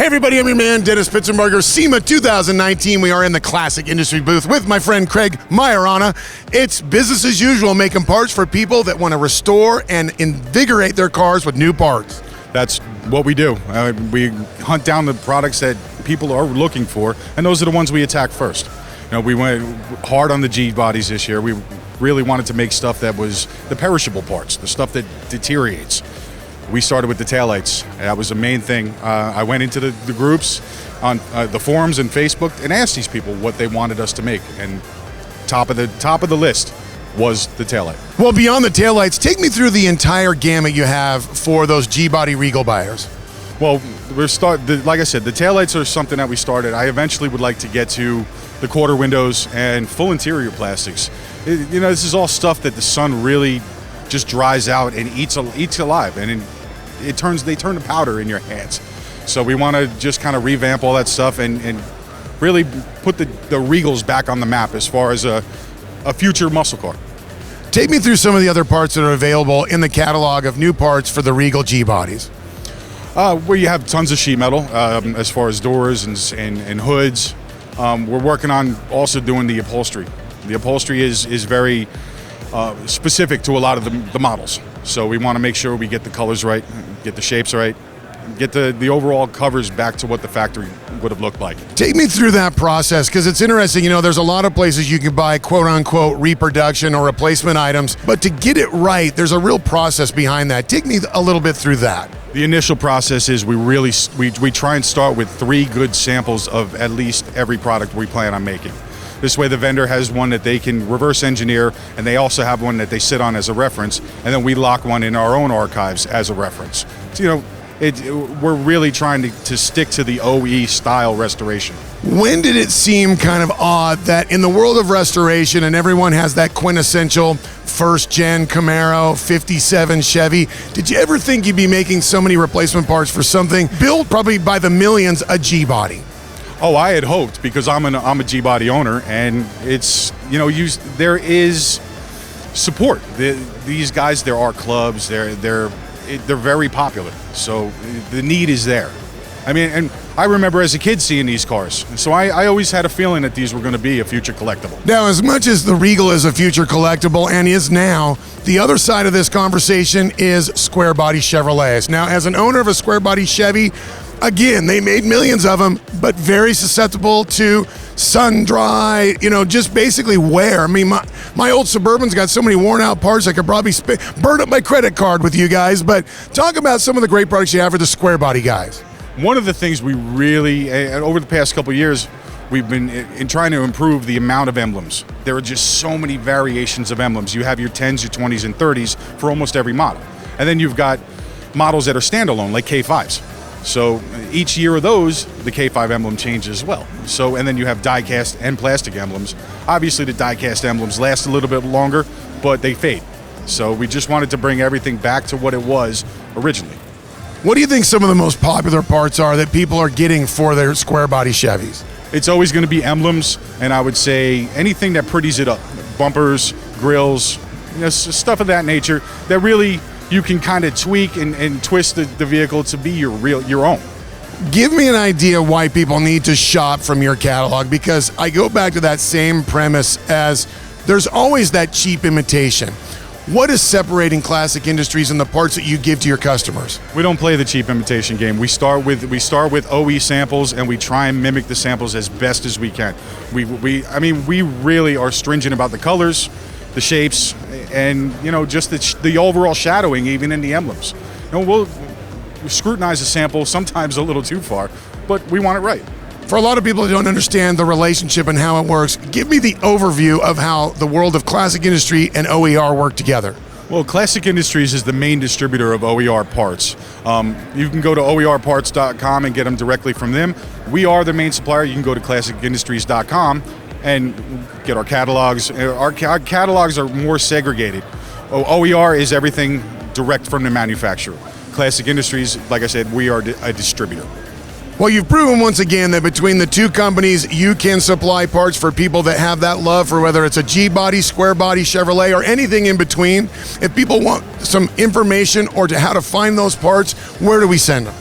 everybody, I'm your man, Dennis Pitzenberger, SEMA 2019. We are in the Classic Industry booth with my friend Craig Majorana. It's business as usual, making parts for people that want to restore and invigorate their cars with new parts. That's what we do. We hunt down the products that people are looking for, and those are the ones we attack first. You know, we went hard on the G bodies this year. We really wanted to make stuff that was the perishable parts, the stuff that deteriorates. We started with the taillights. That was the main thing. I went into the groups on the forums and Facebook and asked these people what they wanted us to make, and top of the list was the taillight. Well, beyond the taillights, take me through the entire gamut you have for those G-body Regal buyers. Well, like I said, the taillights are something that we started. I eventually would like to get to the quarter windows and full interior plastics. You know, this is all stuff that the sun really just dries out and eats alive, and they turn to powder in your hands. So we want to just kind of revamp all that stuff and really put the Regals back on the map as far as a future muscle car. Take me through some of the other parts that are available in the catalog of new parts for the Regal G-bodies. Where you have tons of sheet metal as far as doors and hoods. We're working on also doing the upholstery. The upholstery is very specific to a lot of the models. So we want to make sure we get the colors right, get the shapes right, get the overall covers back to what the factory would have looked like. Take me through that process, because it's interesting. You know, there's a lot of places you can buy quote-unquote reproduction or replacement items, but to get it right, there's a real process behind that. Take me a little bit through that. The initial process is we try and start with 3 good samples of at least every product we plan on making. This way the vendor has one that they can reverse engineer, and they also have one that they sit on as a reference, and then we lock one in our own archives as a reference. So, you know, we're really trying to stick to the OE style restoration. When did it seem kind of odd that in the world of restoration, and everyone has that quintessential first-gen Camaro, 57 Chevy, did you ever think you'd be making so many replacement parts for something built probably by the millions, a G-body? Oh, I had hoped, because I'm a G-body owner, and it's, you know, there is support. These guys, there are clubs, they're very popular, so the need is there. I mean, and I remember as a kid seeing these cars, so I always had a feeling that these were going to be a future collectible. Now, as much as the Regal is a future collectible and is now, the other side of this conversation is square body Chevrolets. Now, as an owner of a square body Chevy, again, they made millions of them, but very susceptible to sun dry, you know, just basically wear. I mean, my old Suburban's got so many worn out parts I could probably burn up my credit card with you guys. But talk about some of the great products you have for the square body guys. One of the things we really, over the past couple of years, we've been trying to improve the amount of emblems. There are just so many variations of emblems. You have your 10s, your 20s, and 30s for almost every model. And then you've got models that are standalone, like K5s. So each year of those, the K5 emblem changes as well. So, and then you have die-cast and plastic emblems. Obviously, the die-cast emblems last a little bit longer, but they fade. So we just wanted to bring everything back to what it was originally. What do you think some of the most popular parts are that people are getting for their square body Chevys? It's always going to be emblems, and I would say anything that pretties it up. Bumpers, grills, you know, stuff of that nature that really you can kind of tweak and twist the vehicle to be your own. Give me an idea why people need to shop from your catalog, because I go back to that same premise as there's always that cheap imitation. What is separating Classic Industries and the parts that you give to your customers? We don't play the cheap imitation game. We start with OE samples, and we try and mimic the samples as best as we can. We really are stringent about the colors, the shapes, and, you know, just the overall shadowing, even in the emblems. You know, we'll scrutinize a sample sometimes a little too far, but we want it right. For a lot of people who don't understand the relationship and how it works, give me the overview of how the world of Classic Industry and OER work together. Well, Classic Industries is the main distributor of OER parts. You can go to OERparts.com and get them directly from them. We are the main supplier. You can go to ClassicIndustries.com and get our catalogs. Our catalogs are more segregated. OER is everything direct from the manufacturer. Classic Industries, like I said, we are a distributor. Well, you've proven once again that between the two companies, you can supply parts for people that have that love for whether it's a G-body, square body, Chevrolet, or anything in between. If people want some information or to how to find those parts, where do we send them?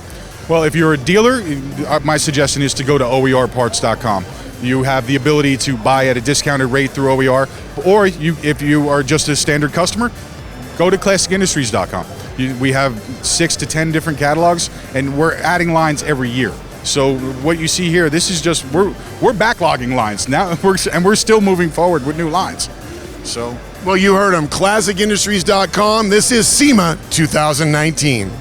Well, if you're a dealer, my suggestion is to go to OERparts.com. You have the ability to buy at a discounted rate through OER, or if you are just a standard customer, go to ClassicIndustries.com. We have 6 to 10 different catalogs, and we're adding lines every year. So what you see here, this is just we're backlogging lines now, and we're still moving forward with new lines. So, well, you heard him. ClassicIndustries.com. This is SEMA 2019.